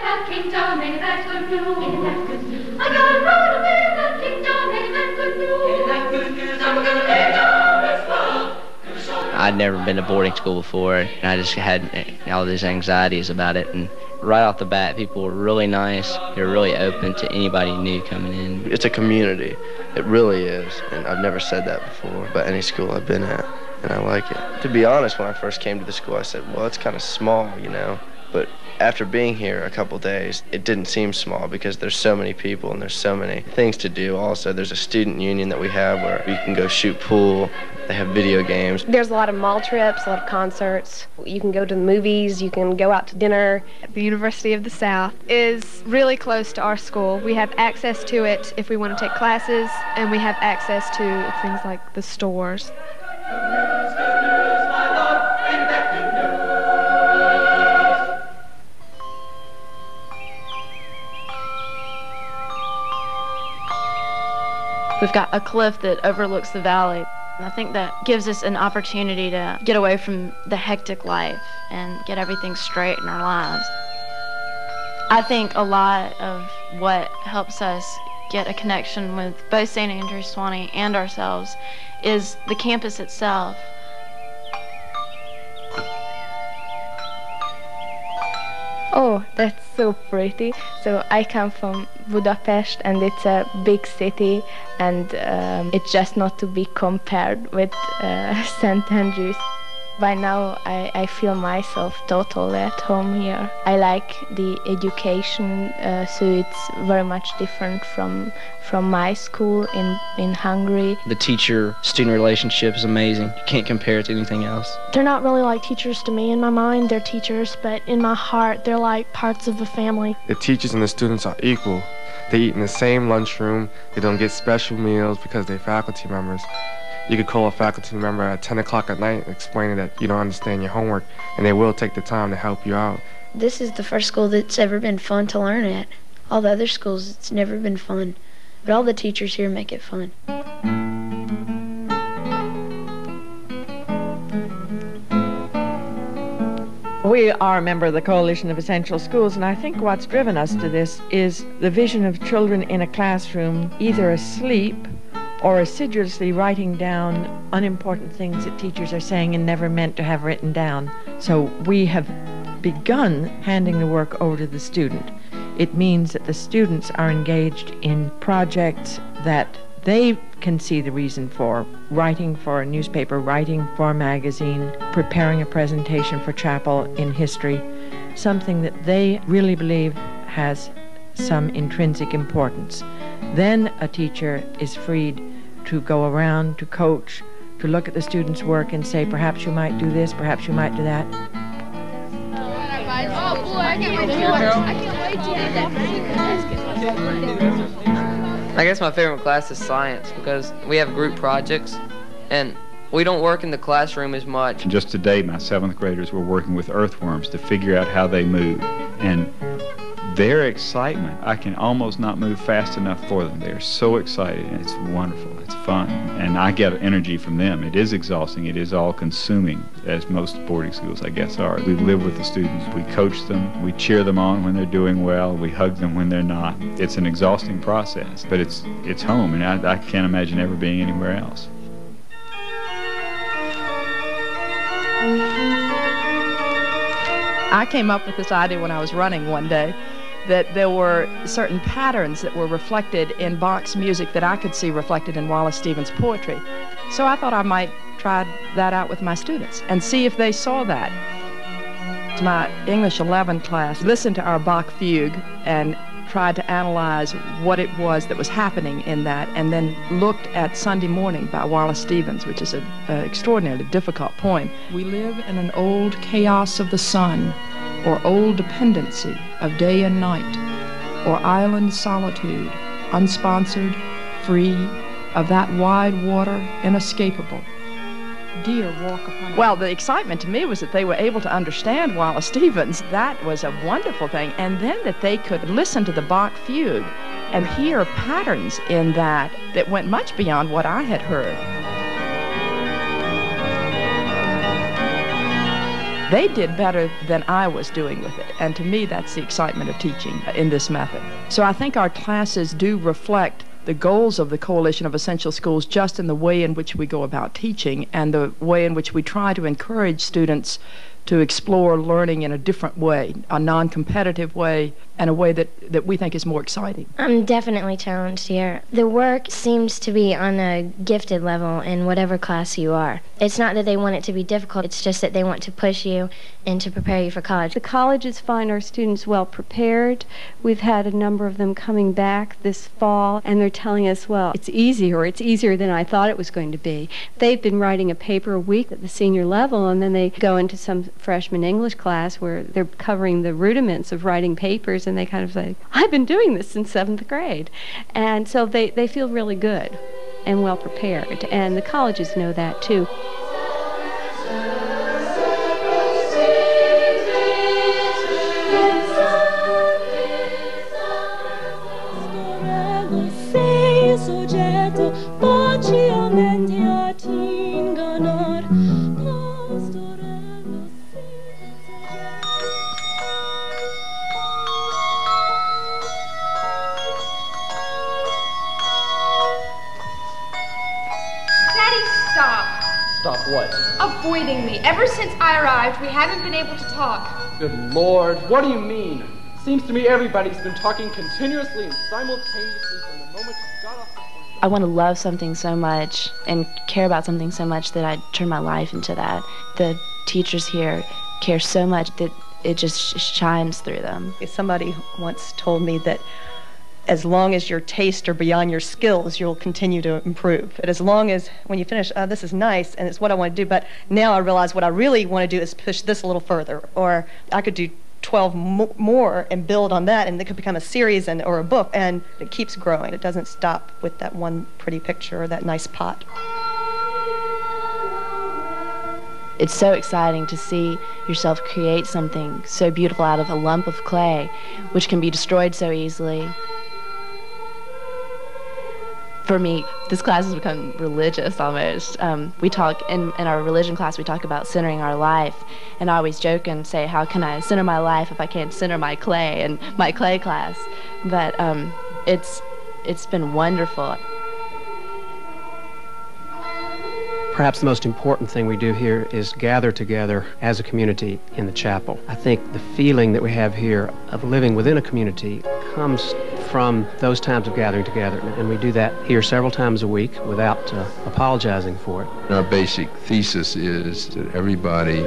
that King John, ain't that good news? Ain't that good news? I got a road to make that King John, ain't that good news? Ain't that good news? I'm gonna lay down this world. I'd never been to boarding school before, and I just had all these anxieties about it. And right off the bat, people were really nice. They were really open to anybody new coming in. It's a community. It really is. And I've never said that before about any school I've been at, and I like it. To be honest, when I first came to the school, I said, well, it's kind of small, you know. But after being here a couple days, it didn't seem small because there's so many people and there's so many things to do. Also, there's a student union that we have where you can go shoot pool. They have video games. There's a lot of mall trips, a lot of concerts. You can go to the movies, you can go out to dinner. The University of the South is really close to our school. We have access to it if we want to take classes, and we have access to things like the stores. We've got a cliff that overlooks the valley. I think that gives us an opportunity to get away from the hectic life and get everything straight in our lives. I think a lot of what helps us get a connection with both St. Andrews, Sewanee, and ourselves is the campus itself. Oh, that's so pretty. So I come from Budapest, and it's a big city, and it's just not to be compared with St. Andrews. By now, I feel myself totally at home here. I like the education, so it's very much different from my school in Hungary. The teacher-student relationship is amazing. You can't compare it to anything else. They're not really like teachers to me. In my mind, they're teachers, but in my heart, they're like parts of the family. The teachers and the students are equal. They eat in the same lunchroom. They don't get special meals because they're faculty members. You could call a faculty member at 10 o'clock at night explaining that you don't understand your homework, and they will take the time to help you out. This is the first school that's ever been fun to learn at. All the other schools, it's never been fun. But all the teachers here make it fun. We are a member of the Coalition of Essential Schools, and I think what's driven us to this is the vision of children in a classroom either asleep or assiduously writing down unimportant things that teachers are saying and never meant to have written down. So we have begun handing the work over to the student. It means that the students are engaged in projects that they can see the reason for: writing for a newspaper, writing for a magazine, preparing a presentation for chapel in history, something that they really believe has some intrinsic importance. Then a teacher is freed to go around, to coach, to look at the students' work and say, perhaps you might do this, perhaps you might do that. Oh boy, I can't wait to I guess my favorite class is science because we have group projects and we don't work in the classroom as much. Just today, my 7th graders were working with earthworms to figure out how they move. And their excitement, I can almost not move fast enough for them. They're so excited, and it's wonderful, it's fun, and I get energy from them. It is exhausting, it is all-consuming, as most boarding schools, I guess, are. We live with the students, we coach them, we cheer them on when they're doing well, we hug them when they're not. It's an exhausting process, but it's home, and I can't imagine ever being anywhere else. I came up with this idea when I was running one day, that there were certain patterns that were reflected in Bach's music that I could see reflected in Wallace Stevens' poetry. So I thought I might try that out with my students and see if they saw that. My English 11 class listened to our Bach fugue and tried to analyze what it was that was happening in that, and then looked at Sunday Morning by Wallace Stevens, which is an extraordinarily difficult poem. We live in an old chaos of the sun, or old dependency of day and night, or island solitude, unsponsored, free, of that wide water inescapable. Deer walk upon... Well, the excitement to me was that they were able to understand Wallace Stevens. That was a wonderful thing. And then that they could listen to the Bach fugue and hear patterns in that went much beyond what I had heard. They did better than I was doing with it, and to me that's the excitement of teaching in this method. So I think our classes do reflect the goals of the Coalition of Essential Schools just in the way in which we go about teaching and the way in which we try to encourage students to explore learning in a different way, a non-competitive way, and a way that we think is more exciting. I'm definitely challenged here. The work seems to be on a gifted level in whatever class you are. It's not that they want it to be difficult, it's just that they want to push you and to prepare you for college. The colleges find our students well prepared. We've had a number of them coming back this fall, and they're telling us, well, it's easier than I thought it was going to be. They've been writing a paper a week at the senior level, and then they go into some freshman English class where they're covering the rudiments of writing papers, and they kind of say, I've been doing this since 7th grade. And so they feel really good and well prepared, and the colleges know that too. Stop what? Avoiding me. Ever since I arrived, we haven't been able to talk. Good Lord, what do you mean? Seems to me everybody's been talking continuously and simultaneously from the moment you got off the plane. I want to love something so much and care about something so much that I turn my life into that. The teachers here care so much that it just shines through them. Somebody once told me that as long as your tastes are beyond your skills, you'll continue to improve. But as long as when you finish, this is nice and it's what I want to do, but now I realize what I really want to do is push this a little further, or I could do 12 more and build on that, and it could become a series or a book, and it keeps growing. It doesn't stop with that one pretty picture or that nice pot. It's so exciting to see yourself create something so beautiful out of a lump of clay, which can be destroyed so easily. For me, this class has become religious almost. We talk, in our religion class, we talk about centering our life. And I always joke and say, how can I center my life if I can't center my clay in my clay class? But it's been wonderful. Perhaps the most important thing we do here is gather together as a community in the chapel. I think the feeling that we have here of living within a community comes from those times of gathering together, and we do that here several times a week without apologizing for it. Our basic thesis is that everybody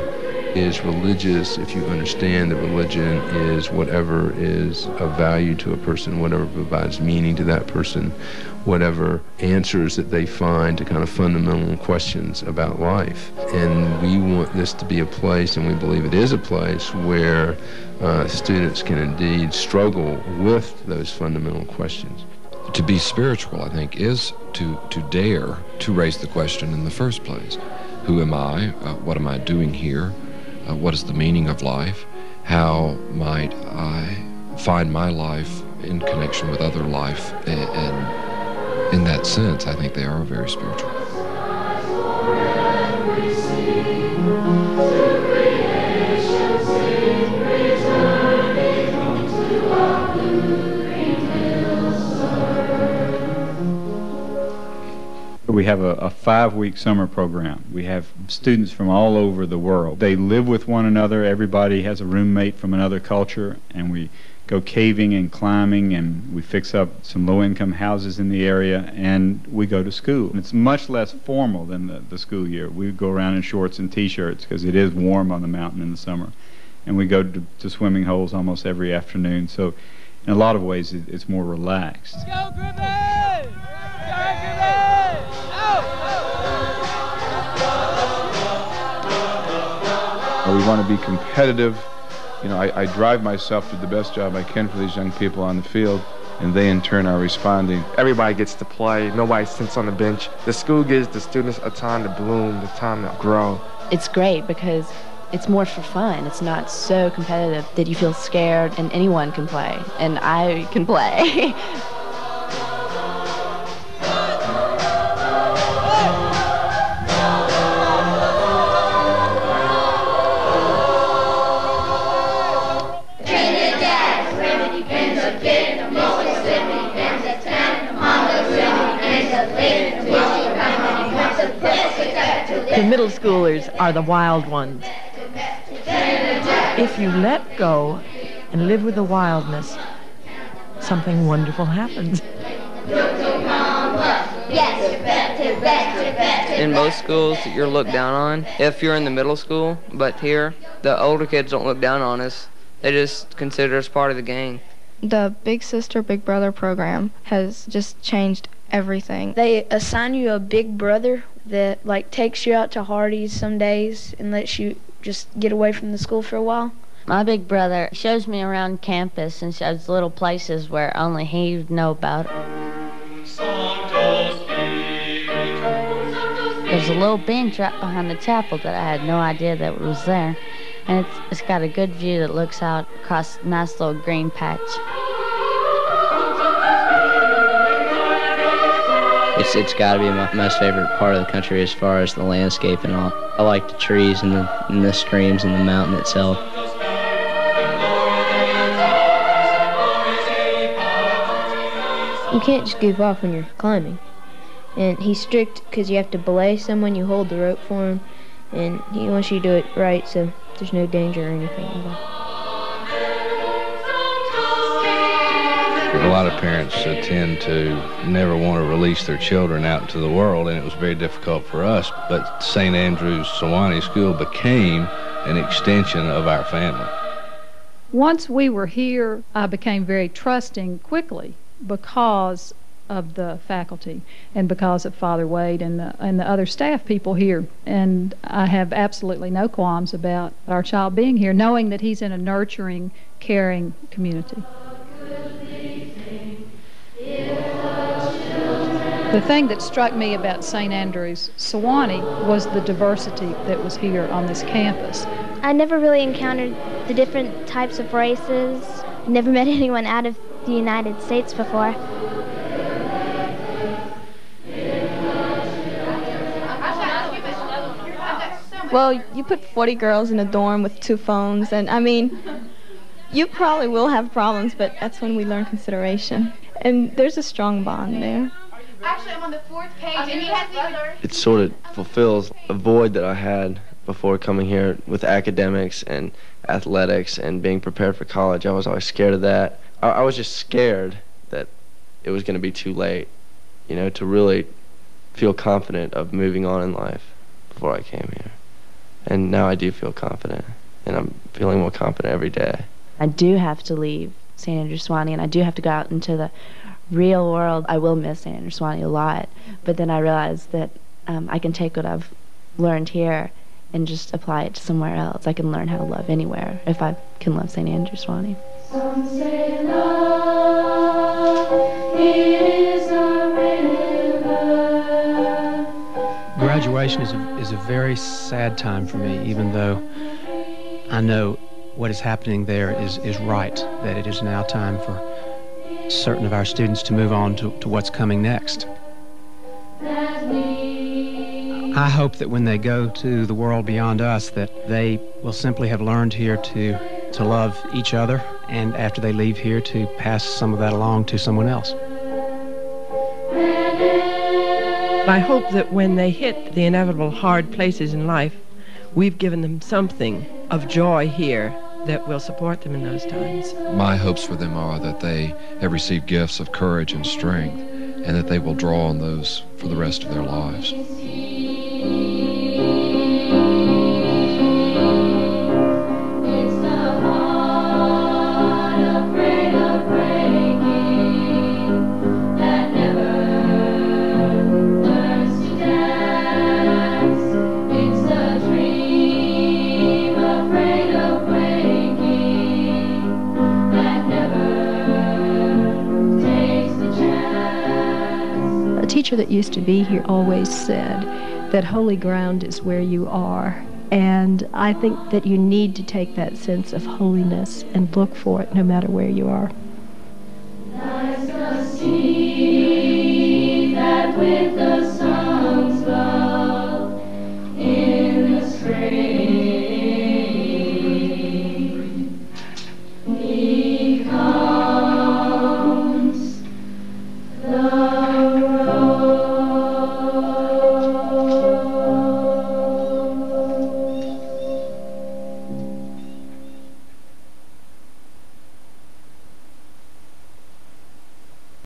is religious if you understand that religion is whatever is of value to a person, whatever provides meaning to that person, whatever answers that they find to kind of fundamental questions about life. And we want this to be a place, and we believe it is a place, where students can indeed struggle with those fundamental questions. To be spiritual, I think, is to dare to raise the question in the first place. Who am I? What am I doing here? What is the meaning of life? How might I find my life in connection with other life? And in that sense, I think they are very spiritual. We have a 5-week summer program. We have students from all over the world. They live with one another. Everybody has a roommate from another culture, and we go caving and climbing, and we fix up some low-income houses in the area, and we go to school. And it's much less formal than the school year. We go around in shorts and T-shirts because it is warm on the mountain in the summer. And we go to swimming holes almost every afternoon. So in a lot of ways, it's more relaxed. Go Griffin! Go Griffin! We want to be competitive. You know, I drive myself to the best job I can for these young people on the field, and they in turn are responding. Everybody gets to play. Nobody sits on the bench. The school gives the students a time to bloom, the time to grow. It's great because it's more for fun. It's not so competitive that you feel scared, and anyone can play, and I can play. The middle schoolers are the wild ones. If you let go and live with the wildness, something wonderful happens. In most schools, you're looked down on if you're in the middle school, but here, the older kids don't look down on us. They just consider us part of the gang. The Big Sister, Big Brother program has just changed everything. They assign you a big brother that like takes you out to Hardee's some days and lets you just get away from the school for a while. My big brother shows me around campus and shows little places where only he would know about. There's a little bench right behind the chapel that I had no idea that was there. And it's got a good view that looks out across a nice little green patch. It's got to be my most favorite part of the country as far as the landscape and all. I like the trees and the streams and the mountain itself. You can't just give off when you're climbing. And he's strict because you have to belay someone, you hold the rope for him, and he wants you to do it right so there's no danger or anything involved. A lot of parents tend to never want to release their children out into the world, and it was very difficult for us, but St. Andrew's Sewanee School became an extension of our family. Once we were here, I became very trusting quickly because of the faculty and because of Father Wade and the other staff people here. And I have absolutely no qualms about our child being here, knowing that he's in a nurturing, caring community. The thing that struck me about St. Andrew's Sewanee was the diversity that was here on this campus. I never really encountered the different types of races. Never met anyone out of the United States before. Well, you put 40 girls in a dorm with 2 phones, and I mean, you probably will have problems, but that's when we learn consideration. And there's a strong bond there. Actually, I'm on the 4th page, and he has even... It sort of fulfills a void that I had before coming here with academics and athletics and being prepared for college. I was always scared of that. I was just scared that it was going to be too late, you know, to really feel confident of moving on in life before I came here. And now I do feel confident, and I'm feeling more confident every day. I do have to leave St. Andrew's Sewanee, and I do have to go out into the real world. I will miss St. Andrew's Sewanee a lot, but then I realized that I can take what I've learned here and just apply it to somewhere else. I can learn how to love anywhere if I can love St. Andrew's Sewanee. Some say love, it is a river. Graduation is a very sad time for me, even though I know what is happening there is right, that it is now time for certain of our students to move on to what's coming next. I hope that when they go to the world beyond us, that they will simply have learned here to love each other, and after they leave here to pass some of that along to someone else. I hope that when they hit the inevitable hard places in life, we've given them something of joy here that will support them in those times. My hopes for them are that they have received gifts of courage and strength, and that they will draw on those for the rest of their lives. A teacher that used to be here always said that holy ground is where you are. And I think that you need to take that sense of holiness and look for it no matter where you are. Nice to see that with the